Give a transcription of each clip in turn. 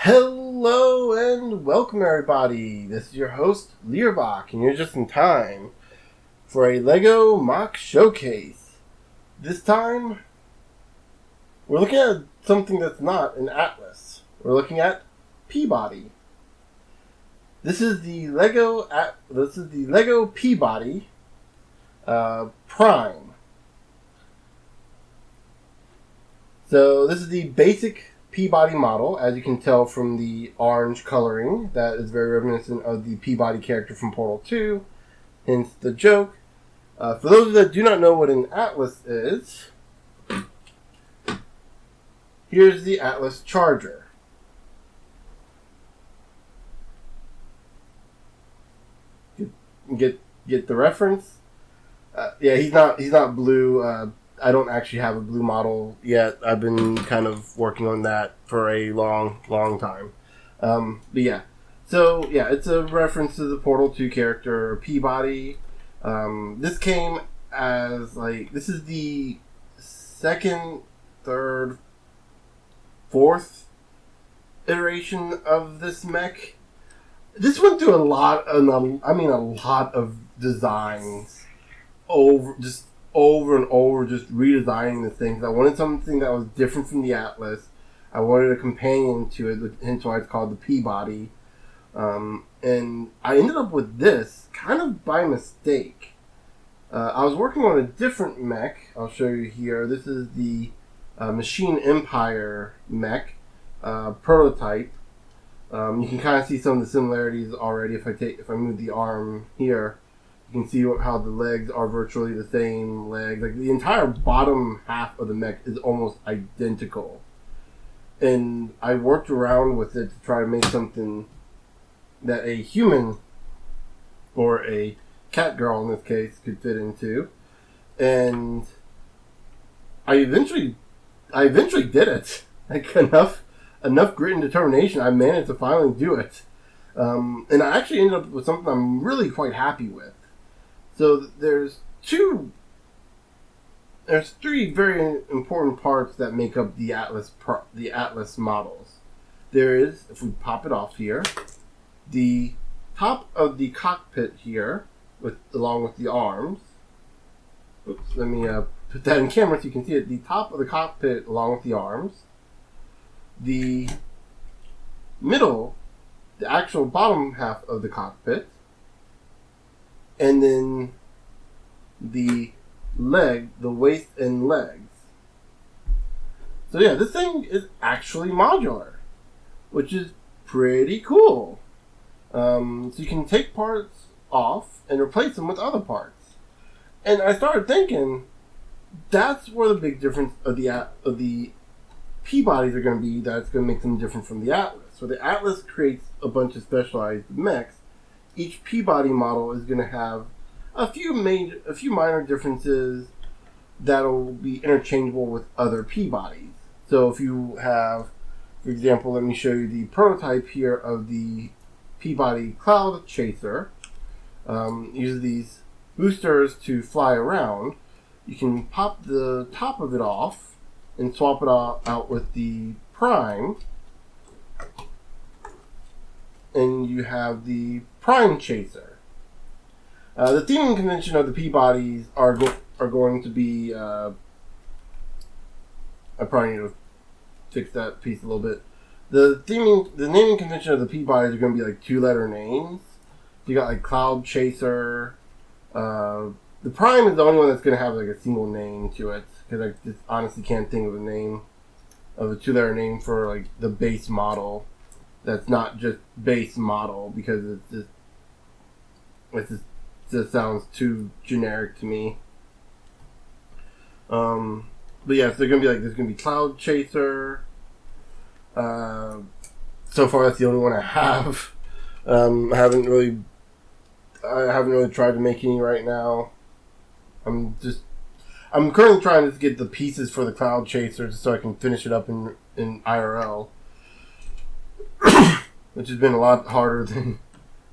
Hello and welcome everybody. This is your host Learbach, and you're just in time for a LEGO MOC showcase. This time, we're looking at something that's not an Atlas. We're looking at P-body. This is the LEGO P-body Prime. So this is the basic P-body model, as you can tell from the orange coloring. That is very reminiscent of the P-body character from Portal 2, hence the joke. For those that do not know what an Atlas is, here's the Atlas Charger. Get the reference? Yeah, he's not blue. I don't actually have a blue model yet. I've been kind of working on that for a long time. But yeah. So, yeah, it's a reference to the Portal 2 character, P-body. This came as, this is the second, third, fourth iteration of this mech. This went through a lot of designs over and over, just redesigning the things. I wanted something that was different from the Atlas. I wanted a companion to it, hence why it's called the P-body. And I ended up with this kind of by mistake. I was working on a different mech. I'll show you here. This is the Machine Empire mech prototype. You can kind of see some of the similarities already if I move the arm here. You can see how the legs are virtually the same legs. Like, the entire bottom half of the mech is almost identical. And I worked around with it to try to make something that a human, or a cat girl in this case, could fit into. And I eventually did it. Like, enough grit and determination, I managed to finally do it. And I actually ended up with something I'm really quite happy with. So there's three very important parts that make up the Atlas models. There is, if we pop it off here, the top of the cockpit here, along with the arms. Oops, let me put that in camera so you can see it. The top of the cockpit along with the arms. The middle, the actual bottom half of the cockpit. And then the waist and legs. So yeah, this thing is actually modular, which is pretty cool. So you can take parts off and replace them with other parts. And I started thinking, that's where the big difference of the P-bodies are going to be. That's going to make them different from the Atlas. So the Atlas creates a bunch of specialized mechs. Each P-body model is going to have a few minor differences that'll be interchangeable with other P-bodies. So if you have, for example, let me show you the prototype here of the P-body Cloud Chaser. Uses these boosters to fly around. You can pop the top of it off and swap it out with the Prime. And you have the Prime Chaser. The theming convention of the P-bodies are going to be... I probably need to fix that piece a little bit. The naming convention of the P-bodies are going to be like 2-letter names. You got like Cloud Chaser. The Prime is the only one that's going to have like a single name to it, because I just honestly can't think of a 2-letter name for like the base model. That's not just base model, because it just sounds too generic to me. But yeah, so they're gonna be like, there's gonna be Cloud Chaser. So far, that's the only one I have. I haven't really tried to make any right now. I'm currently trying to get the pieces for the Cloud Chaser just so I can finish it up in IRL. Which has been a lot harder than...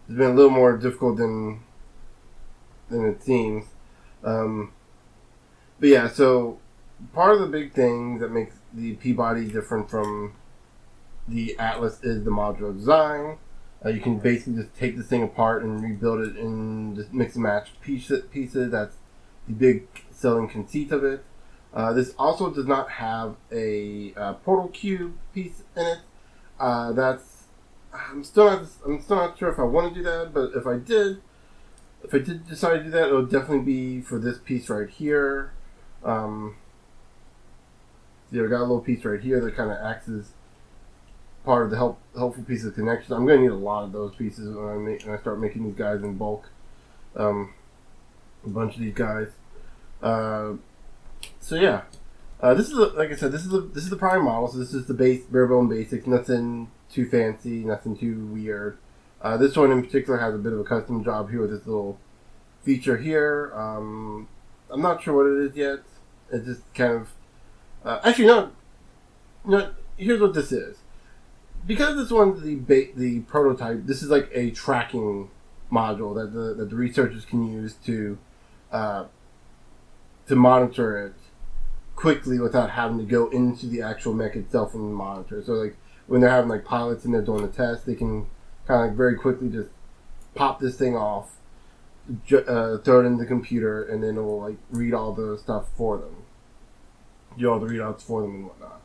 It's been a little more difficult than it seems. But yeah, so part of the big thing that makes the P-body different from the Atlas is the modular design. You can basically just take this thing apart and rebuild it in just mix and match pieces. That's the big selling conceit of it. This also does not have a portal cube piece in it. I'm still not sure if I want to do that, but if I did decide to do that, it would definitely be for this piece right here. I got a little piece right here that kind of acts as part of the helpful piece of connection. I'm going to need a lot of those pieces when I start making these guys in bulk. A bunch of these guys. So yeah, this is like I said, this is the prime model. So this is the bare bone basics. Nothing too fancy, nothing too weird. This one in particular has a bit of a custom job here with this little feature here. I'm not sure what it is yet. It's just kind of actually no. Here's what this is. Because this one's the prototype, this is like a tracking module that the researchers can use to monitor it quickly without having to go into the actual mech itself and monitor. So like when they're having like pilots and they're doing the test, they can kind of like very quickly just pop this thing off, throw it in the computer, and then it will like read all the stuff for them, do all the readouts for them and whatnot.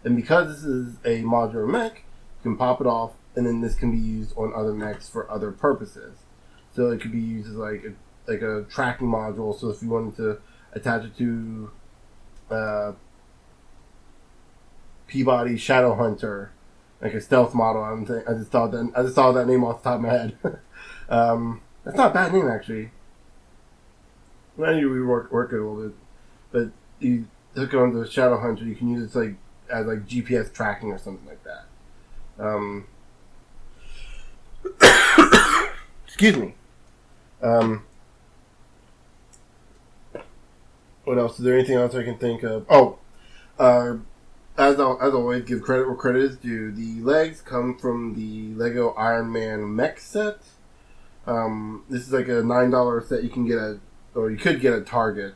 And because this is a modular mech, you can pop it off, and then this can be used on other mechs for other purposes. So it could be used as like a tracking module. So if you wanted to attach it to Peabody Shadow Hunter, like a stealth model, I just saw that name off the top of my head. That's not a bad name actually. Well, you rework it a little bit, but you hook it onto the Shadow Hunter. You can use it as GPS tracking or something like that. Excuse me. What else? Is there anything else I can think of? As always, give credit where credit is due. The legs come from the Lego Iron Man mech set. This is like a $9 set you could get at Target.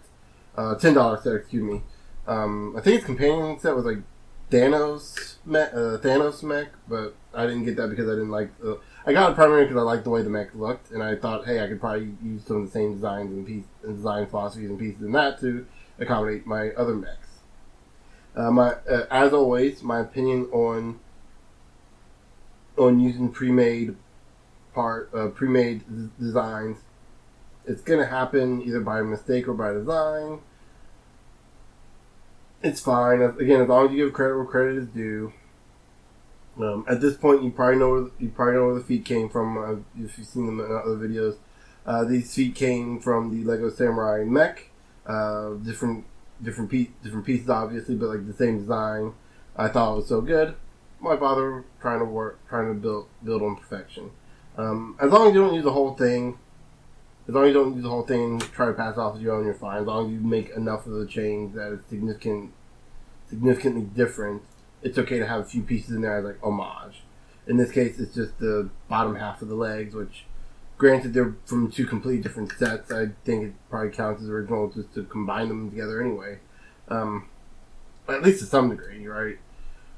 $10 set, excuse me. I think its companion set was like Thanos mech, but I didn't get that because I didn't like. I got it primarily because I liked the way the mech looked, and I thought, hey, I could probably use some of the same designs and design philosophies and pieces in that to accommodate my other mechs. As always, my opinion on using pre-made designs, it's gonna happen either by mistake or by design. It's fine. Again, as long as you give credit where credit is due. At this point, you probably know where the feet came from. If you've seen them in other videos, these feet came from the Lego Samurai mech. Different pieces, obviously, but like the same design. I thought it was so good. Why bother trying to build on perfection? As long as you don't use the whole thing. As long as you don't use the whole thing and try to pass off as your own, you're fine. As long as you make enough of the change that it's significantly different, it's okay to have a few pieces in there as like homage. In this case, it's just the bottom half of the legs, which, granted, they're from two completely different sets. I think it probably counts as original just to combine them together anyway. At least to some degree, right?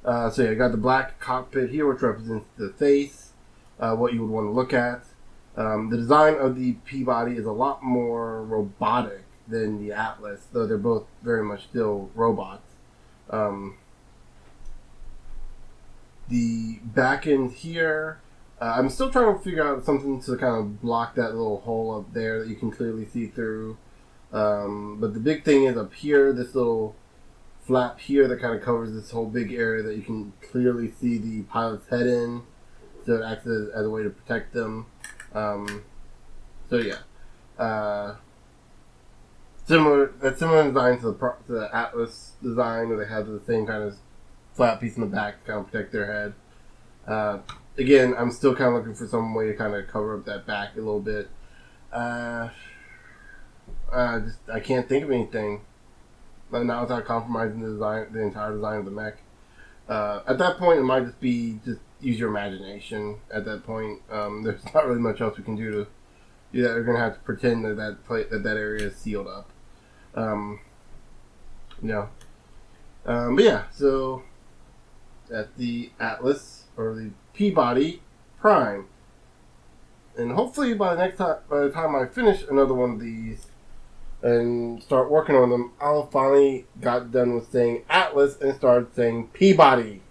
So yeah, I got the black cockpit here, which represents the face, what you would want to look at. The design of the Peabody is a lot more robotic than the Atlas, though they're both very much still robots. The back end here, I'm still trying to figure out something to kind of block that little hole up there that you can clearly see through. But the big thing is up here, this little flap here that kind of covers this whole big area that you can clearly see the pilot's head in, so it acts as a way to protect them. So yeah, similar design to the Atlas design, where they have the same kind of flat piece in the back to kind of protect their head. Again, I'm still kind of looking for some way to kind of cover up that back a little bit. I can't think of anything, but not without compromising the entire design of the mech. At that point, it might just be use your imagination. At that point, there's not really much else we can do to do that. We're gonna have to pretend that area is sealed up. But yeah, so at the Atlas or the Peabody Prime. And hopefully by the time I finish another one of these and start working on them, I'll finally got done with saying Atlas and started saying Peabody.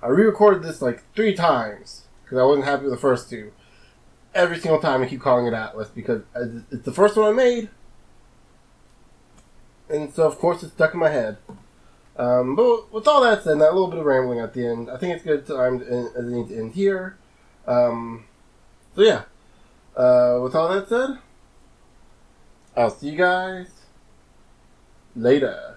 I re-recorded this like 3 times because I wasn't happy with the first 2. Every single time I keep calling it Atlas because it's the first one I made. And so of course it's stuck in my head. But with all that said, that little bit of rambling at the end, I think it's good time to end here. So yeah, with all that said, I'll see you guys later.